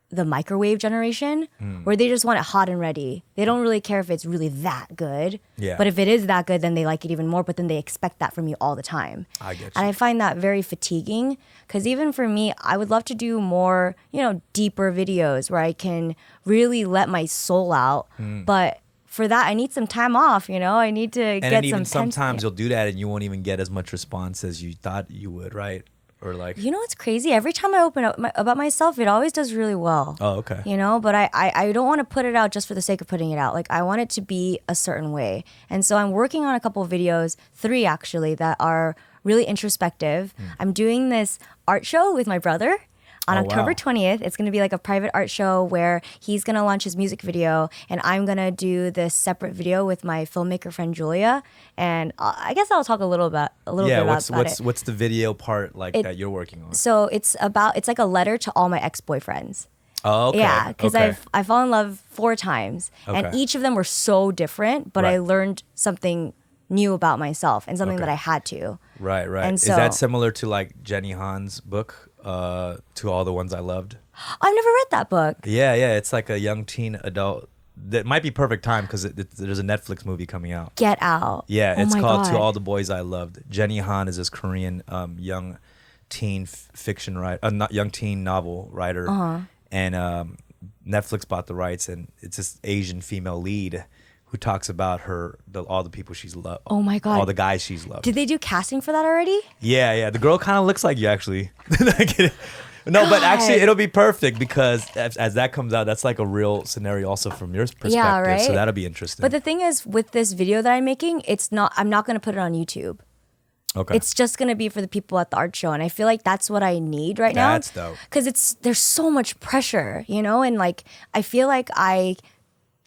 the microwave generation where they just want it hot and ready. They don't really care if it's really that good. Yeah. But if it is that good, then they like it even more, but then they expect that from you all the time. I get you. And I find that very fatiguing because even for me, I would love to do more, you know, deeper videos where I can really let my soul out. But for that, I need some time off, you know? I need to get some... And even sometimes you'll do that and you won't even get as much response as you thought you would, right? Or like... You know what's crazy? Every time I open up about myself, it always does really well. Oh, okay. You know? But I don't want to put it out just for the sake of putting it out. Like, I want it to be a certain way. And so I'm working on a couple of videos, 3 actually, that are really introspective. I'm doing this art show with my brother. On October 20th, it's going to be like a private art show where he's going to launch his music video and I'm going to do this separate video with my filmmaker friend Julia. And I guess I'll talk a little bit about it. What's the video part like that you're working on? So it's like a letter to all my ex-boyfriends. Oh, okay. Yeah, because I fell in love 4 times and Okay. each of them were so different, but I Right. learned something new about myself and something that I had to. Right. And Is so- that similar to like Jenny Han's book, To All the Ones I Loved? I've never read that book. Yeah. It's like a young teen adult. That might be perfect time because there's a Netflix movie coming out. Get Out. Yeah, Oh it's my called God. To All the Boys I Loved. Jenny Han is this Korean young teen fiction writer, young teen novel writer, and Netflix bought the rights, and it's this Asian female lead who talks about all the people she's loved. Oh my God. All the guys she's loved. Did they do casting for that already? Yeah. The girl kind of looks like you, actually. No, but actually, it'll be perfect because as that comes out, that's like a real scenario also from your perspective. Yeah, right? So that'll be interesting. But the thing is, with this video that I'm making, I'm not going to put it on YouTube. Okay. It's just going to be for the people at the art show. And I feel like that's what I need right now. That's dope. Because there's so much pressure, and like, I feel like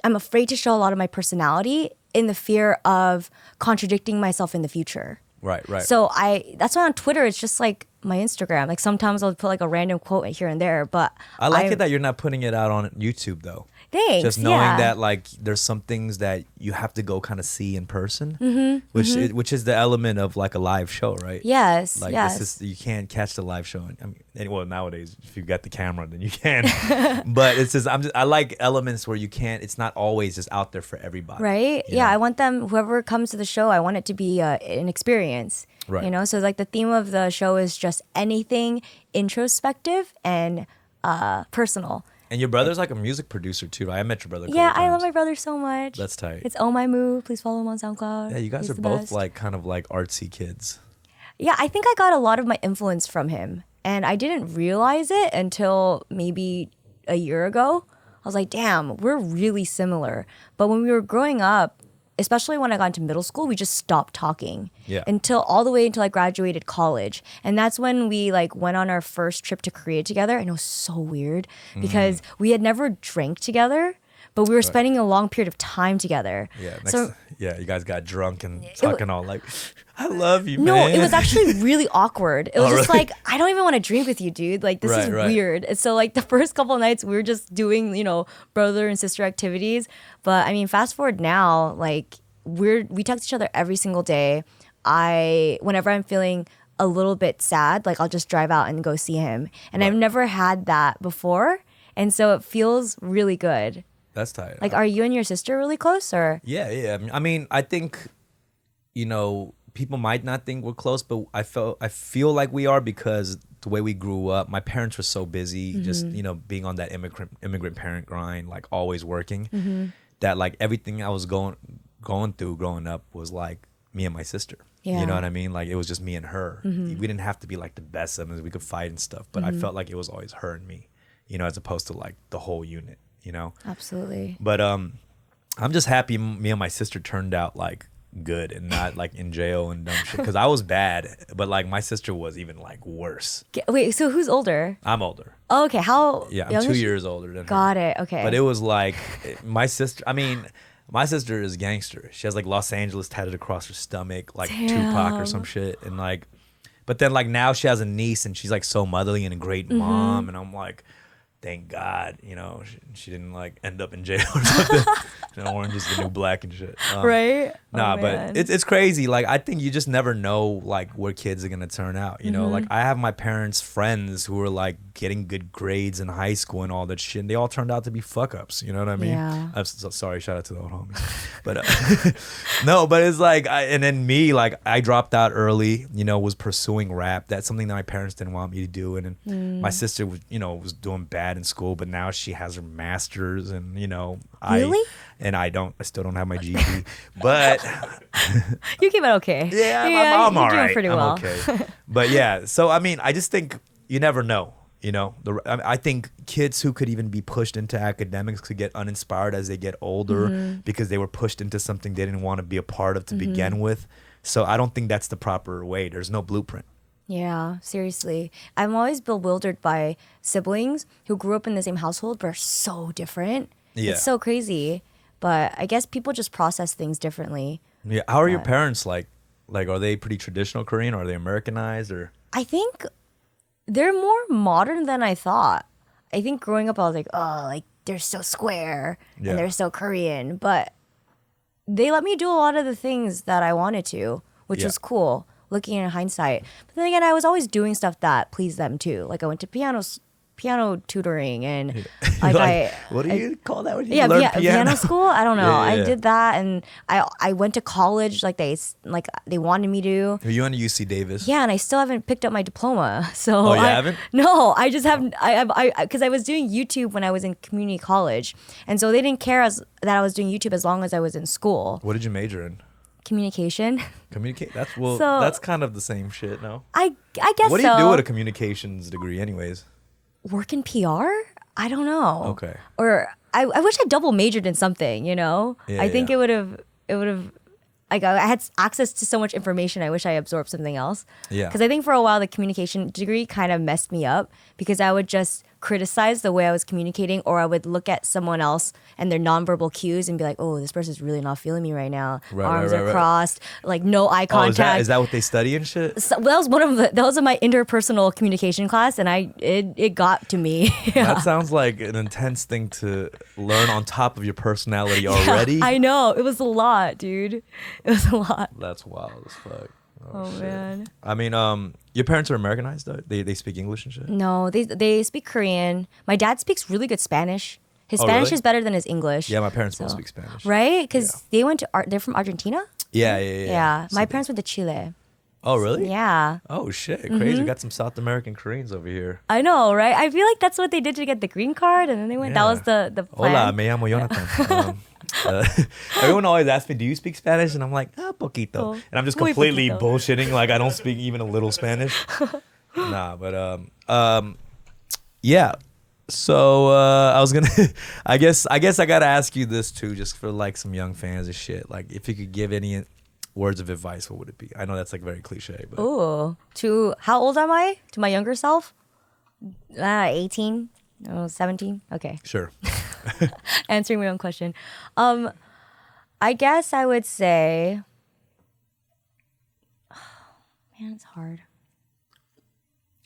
I'm afraid to show a lot of my personality in the fear of contradicting myself in the future. Right. So that's why on Twitter, it's just like my Instagram. Like sometimes I'll put like a random quote here and there, but I like it that you're not putting it out on YouTube though. Thanks. Just knowing that like there's some things that you have to go kind of see in person, which is the element of like a live show, right? Yes. Like yes. you can't catch the live show. Well, nowadays if you've got the camera, then you can. But it's just I like elements where you can't. It's not always just out there for everybody. Right. You Yeah. know? I want whoever comes to the show, I want it to be an experience. Right. So like the theme of the show is just anything introspective and personal. And your brother's like a music producer too. I met your brother. Yeah, I love my brother so much. That's tight. It's Oh My Move. Please follow him on SoundCloud. Yeah, you guys He's are the both best. like kind of like artsy kids. Yeah, I think I got a lot of my influence from him. And I didn't realize it until maybe a year ago. I was like, damn, we're really similar. But when we were growing up, especially when I got into middle school, we just stopped talking. Yeah. All the way until I graduated college. And that's when we like went on our first trip to Korea together. And it was so weird because we had never drank together, but we were spending a long period of time together. Yeah, you guys got drunk and talking all like, I love you, No, man. it was actually really awkward. It was just really? like, I don't even want to drink with you, dude. Like, this is Right. weird. And so, like, the first couple of nights, we were just doing, brother and sister activities. But, I mean, fast forward now, like, we text each other every single day. Whenever I'm feeling a little bit sad, like, I'll just drive out and go see him. And I've never had that before. And so it feels really good. That's tight. Like, are you and your sister really close, or? Yeah. I mean, I think, people might not think we're close, but I feel like we are because the way we grew up, my parents were so busy, just being on that immigrant parent grind, like always working, that like everything I was going through growing up was like me and my sister. Yeah. You know what I mean? Like it was just me and her. We didn't have to be like the best siblings. We could fight and stuff, but I felt like it was always her and me, as opposed to like the whole unit. Absolutely. But I'm just happy me and my sister turned out like good and not like in jail and dumb shit, because I was bad, but like my sister was even like worse. Wait, so who's older? I'm older. Oh, okay. How? Yeah, I'm young 2 is she? years older than her. Got it. Okay. But it was like my sister is gangster. She has like Los Angeles tatted across her stomach, like Tupac or some shit. And like, but then like now she has a niece and she's like so motherly and a great mom. And I'm like, thank God, she didn't like end up in jail or something. Orange is the new black and shit. Right? Nah, but it's crazy. Like I think you just never know like where kids are gonna turn out. Like I have my parents' friends who were like getting good grades in high school and all that shit. And they all turned out to be fuck ups. You know what I mean? Yeah. I'm so sorry. Shout out to the old homies. But no, but it's like, and then me, like I dropped out early. Was pursuing rap. That's something that my parents didn't want me to do. And then my sister was, was doing bad in school, but now she has her master's, and Really? I still don't have my GED, but You came out okay. yeah, I'm you're all doing right. pretty I'm well. okay. But yeah, so I mean, I just think you never know. I think kids who could even be pushed into academics could get uninspired as they get older because they were pushed into something they didn't want to be a part of to begin with. So I don't think that's the proper way. There's no blueprint. Yeah, seriously. I'm always bewildered by siblings who grew up in the same household but are so different. Yeah. It's so crazy. But I guess people just process things differently. Yeah. How are your parents like? Like, are they pretty traditional Korean, or are they Americanized, or? I think they're more modern than I thought. I think growing up I was like, oh, like they're so square and they're so Korean. But they let me do a lot of the things that I wanted to, which was cool, looking in hindsight. But then again, I was always doing stuff that pleased them too. Like I went to piano piano tutoring and what do you call that when you yeah, learn piano school. I don't know. Yeah, yeah. I did that, and I went to college like they wanted me to. Are you on UC Davis? Yeah, and I still haven't picked up my diploma. So Oh, you haven't? No, I just haven't. Because I was doing YouTube when I was in community college, and so they didn't care that I was doing YouTube as long as I was in school. What did you major in? Communication. Communicate. That's kind of the same shit, no? I guess so. What do you do with a communications degree, anyways? Work in PR? I don't know. Okay. Or I wish I double majored in something. Yeah, I think it would have. Like I had access to so much information. I wish I absorbed something else. Yeah. Because I think for a while the communication degree kind of messed me up because I would just criticize the way I was communicating, or I would look at someone else and their nonverbal cues and be like, oh, this person's really not feeling me right now. Arms are crossed, like no eye contact. Is that what they study and shit? So, that was my interpersonal communication class, and it got to me. Yeah. That sounds like an intense thing to learn on top of your personality already. Yeah, I know. It was a lot, dude. It was a lot. That's wild as fuck. Oh shit. man. I mean, your parents are Americanized though? They speak English and shit? No, they speak Korean. My dad speaks really good Spanish. His Oh, Spanish really? is better than his English. Yeah, my parents both speak Spanish. Right? Because they're from Argentina? Yeah. Yeah. So My parents went to Chile. Oh, really? Yeah. Oh, shit. Crazy. We got some South American Koreans over here. I know, right? I feel like that's what they did to get the green card, and then they went. Yeah. That was the plan. Hola, me llamo Jonathan. Everyone always asks me, do you speak Spanish? And I'm like, poquito. Oh, And I'm just muy completely poquito. bullshitting. Like, I don't speak even a little Spanish. Nah, but, yeah. So, I was gonna, I guess I gotta ask you this too, just for like some young fans and shit. Like, if you could give any words of advice, what would it be? I know that's like very cliche, but. Ooh. To how old am I? To my younger self? 18? 17? Okay. Sure. Answering my own question. I guess I would say, man, it's hard.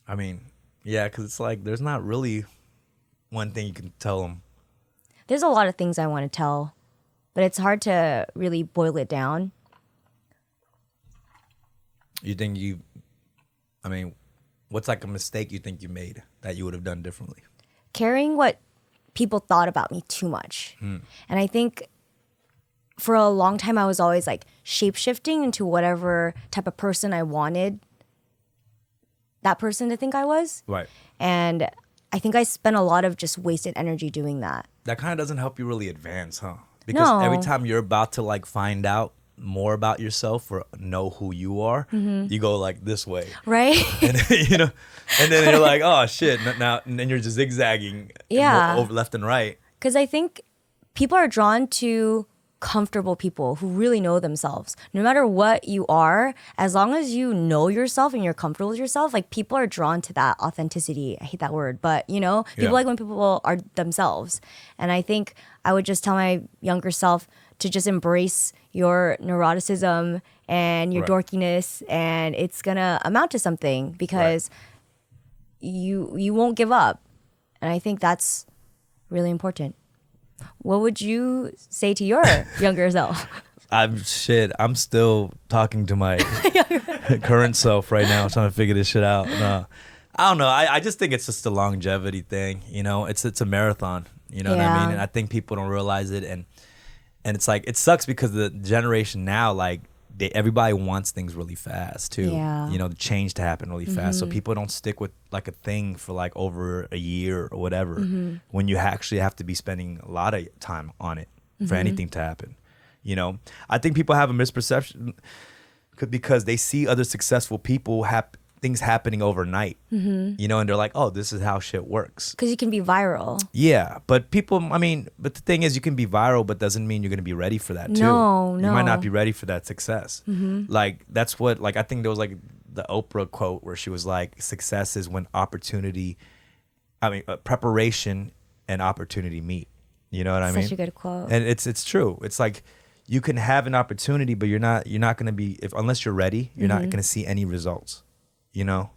I mean, yeah, because it's like there's not really one thing you can tell them. There's a lot of things I want to tell, but it's hard to really boil it down. You think what's like a mistake you think you made that you would have done differently? Caring what people thought about me too much. And I think for a long time I was always like shape-shifting into whatever type of person I wanted that person to think I was. Right. And I think I spent a lot of just wasted energy doing that. That kind of doesn't help you really advance, huh? Because No. every time you're about to like find out more about yourself or know who you are, you go like this way. Right? And and then you're like, oh shit, now and then you're just zigzagging Yeah. over left and right. Because I think people are drawn to comfortable people who really know themselves. No matter what you are, as long as you know yourself and you're comfortable with yourself, like people are drawn to that authenticity. I hate that word, but people Yeah. like when people are themselves. And I think I would just tell my younger self to just embrace your neuroticism and your Right. dorkiness, and it's gonna amount to something because you won't give up. And I think that's really important. What would you say to your younger self? I'm still talking to my current self right now, trying to figure this shit out. No, I don't know. I just think it's just a longevity thing. It's a marathon. You know what I Yeah. mean? And I think people don't realize it, and it's like it sucks because the generation now, like everybody wants things really fast too. Yeah. The change to happen really fast, so people don't stick with like a thing for like over a year or whatever. When you actually have to be spending a lot of time on it for anything to happen. I think people have a misperception because they see other successful people things happening overnight. And they're like, oh, this is how shit works. Because you can be viral. Yeah, but but the thing is, you can be viral, but doesn't mean you're going to be ready for that too. No. You might not be ready for that success. Like, that's what, like, I think there was like the Oprah quote where she was like, success is when preparation and opportunity meet. You know what I mean? Such a good quote. And it's true. It's like, you can have an opportunity, but you're not going to be, unless you're ready, you're not going to see any results.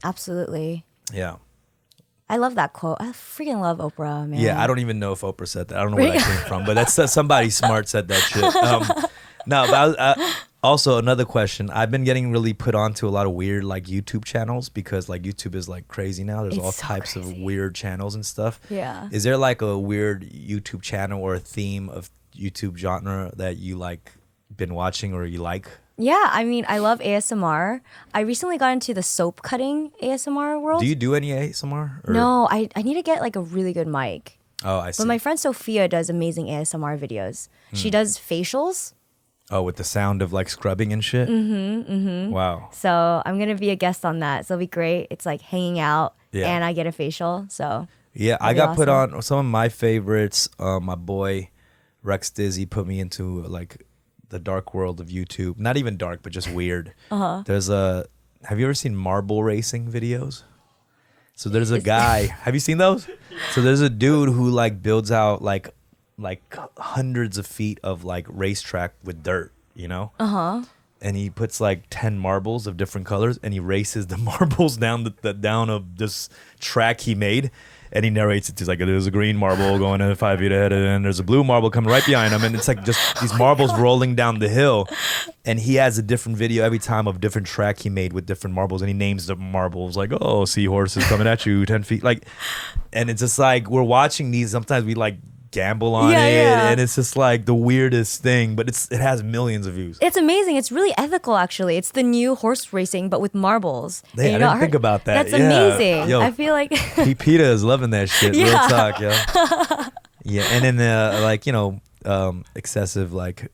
Absolutely. Yeah. I love that quote. I freaking love Oprah, man. Yeah, I don't even know if Oprah said that. I don't know where that came from, but that's somebody smart said that shit. No, but Also, another question. I've been getting really put onto a lot of weird like YouTube channels because like YouTube is like crazy now. There's It's all so types of crazy. weird channels and stuff. Yeah. Is there like a weird YouTube channel or a theme of YouTube genre that you like been watching or you like? Yeah, I mean, I love ASMR. I recently got into the soap cutting ASMR world. Do you do any ASMR? Or? No, I need to get like a really good mic. Oh, I see. But my friend Sophia does amazing ASMR videos. She does facials. Oh, with the sound of like scrubbing and shit? Wow. So I'm going to be a guest on that. So it'll be great. It's like hanging out Yeah. and I get a facial. So Yeah, I That'd got be put awesome. on some of my favorites. My boy Rex Dizzy put me into like the dark world of YouTube. Not even dark, but just weird. There's a. Have you ever seen marble racing videos? So there's a guy. Have you seen those? So there's a dude who like builds out like hundreds of feet of like racetrack with dirt. You know. And he puts like 10 marbles of different colors and he races the marbles down the down of this track he made. And he narrates it. He's like, there's a green marble going in 5 feet ahead, and there's a blue marble coming right behind him. And it's like just these marbles rolling down the hill. And he has a different video every time of different track he made with different marbles. And he names the marbles like, oh, seahorses coming at you 10 feet. Like, and it's just like, we're watching these. Sometimes we like gamble on it. Yeah. And it's just like the weirdest thing. But it has millions of views. it's amazing. It's really ethical, actually. It's the new horse racing, but with marbles. Hey, And I you know, didn't think about that. That's Yeah. amazing. Yo. I feel like Peta is loving that shit. Real Yeah. talk, yo. Yeah, and then like excessive like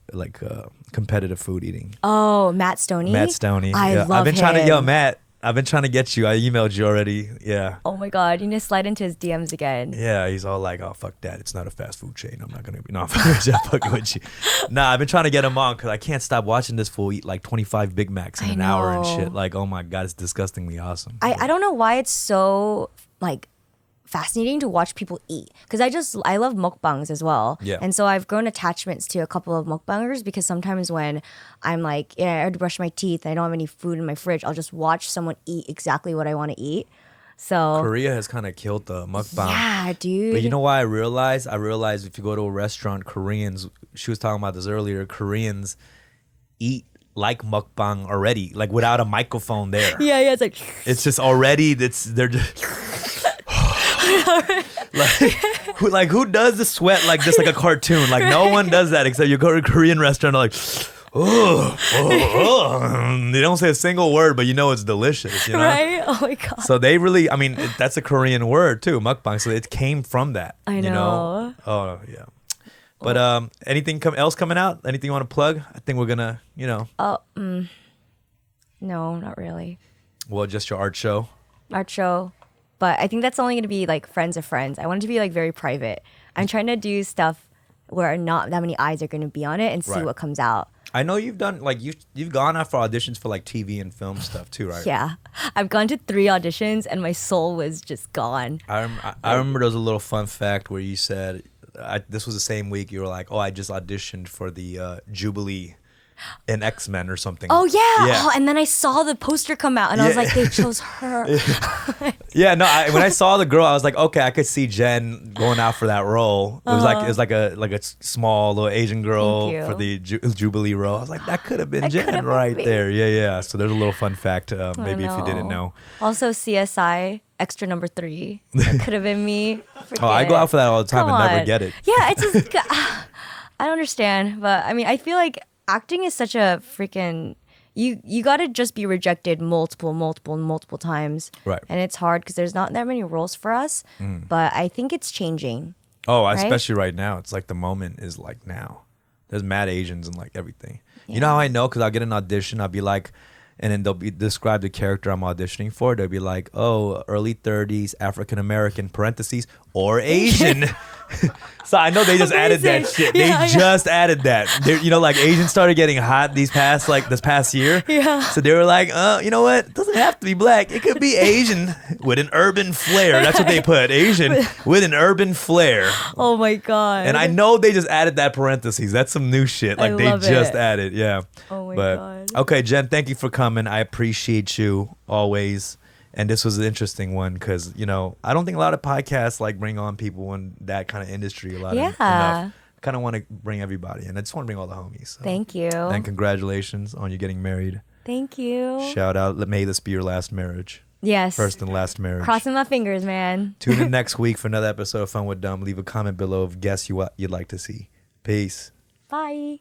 competitive food eating. oh, Matt Stoney. Matt Stoney. I yeah. love I've been trying to him. Matt. I've been trying to get you. I emailed you already. Yeah. Oh my God, you need to slide into his DMs again. Yeah, he's all like, "Oh fuck that! It's not a fast food chain. I'm not gonna be. No, I'm fucking with you. Nah, I've been trying to get him on because I can't stop watching this fool eat like 25 Big Macs in I an hour and know. shit. Like, oh my god, it's disgustingly awesome. I don't know why it's so like fascinating to watch people eat because I love mukbangs as well. Yeah. And so I've grown attachments to a couple of mukbangers because sometimes when I'm like, yeah, I had to brush my teeth, I don't have any food in my fridge, I'll just watch someone eat exactly what I want to eat. So Korea has kind of killed the mukbang. yeah, dude. But you know why I realized? I realized if you go to a restaurant, Koreans, she was talking about this earlier, Koreans eat like mukbang already, like without a microphone there. yeah, it's like It's just already, they're just... who does the sweat like this, like a cartoon? Like no one does that except you go to a Korean restaurant like, they don't say a single word, but you know it's delicious, you know? right? Oh my God. So they really, I mean, that's a Korean word too, mukbang. So it came from that. I You know? know. Oh yeah. But anything else coming out? Anything you want to plug? I think we're gonna, No, not really. well, just your art show. Art show. But I think that's only going to be like friends of friends. I want it to be like very private. I'm trying to do stuff where not that many eyes are going to be on it and see Right. what comes out. I know you've done like you've gone out for auditions for like TV and film stuff too, right? Yeah. I've gone to 3 auditions and my soul was just gone. I remember there was a little fun fact where you said this was the same week you were like, oh, I just auditioned for the Jubilee in X-Men or something. Oh, yeah. Yeah. Oh, and then I saw the poster come out and I was Yeah. like, they chose her. Yeah, no. When I saw the girl, I was like, okay, I could see Jen going out for that role. It was like a small little Asian girl Thank you. for the Jubilee role. I was like, that could have been That could Jen have been right me. there. Yeah. So there's a little fun fact, maybe if you didn't know. Also, CSI extra number 3. That could have been me. Oh, I go out for that all the time Come and never on. get it. Yeah, it's just I don't understand, but I mean, I feel like acting is such a freaking you got to just be rejected multiple times. Right. And it's hard because there's not that many roles for us, but I think it's changing. Oh, Right? especially right now. It's like the moment is like now. There's mad Asians and like everything. You know how I know? Because I'll get an audition. I'll be like, and then they'll be describe the character I'm auditioning for. They'll be like, oh, early 30s, African American, parentheses, or Asian. So I know they just added that Amazing. shit. Yeah, They just added that. Like Asians started getting hot this past year. Yeah. So they were like, you know what? It doesn't have to be black. It could be Asian with an urban flair. That's what they put. Asian with an urban flair. Oh my god. And I know they just added that parentheses. That's some new shit. Like I they love just it. added. Yeah. Oh my but, God. Okay, Jen, thank you for coming. I appreciate you always. And this was an interesting one because, I don't think a lot of podcasts like bring on people in that kind of industry enough. kind of want to bring everybody, and I just want to bring all the homies. So. Thank you. And congratulations on you getting married. Thank you. Shout out. May this be your last marriage. Yes. First and last marriage. Crossing my fingers, man. Tune in next week for another episode of Fun with Dumb. Leave a comment below of guess you what you'd like to see. Peace. Bye.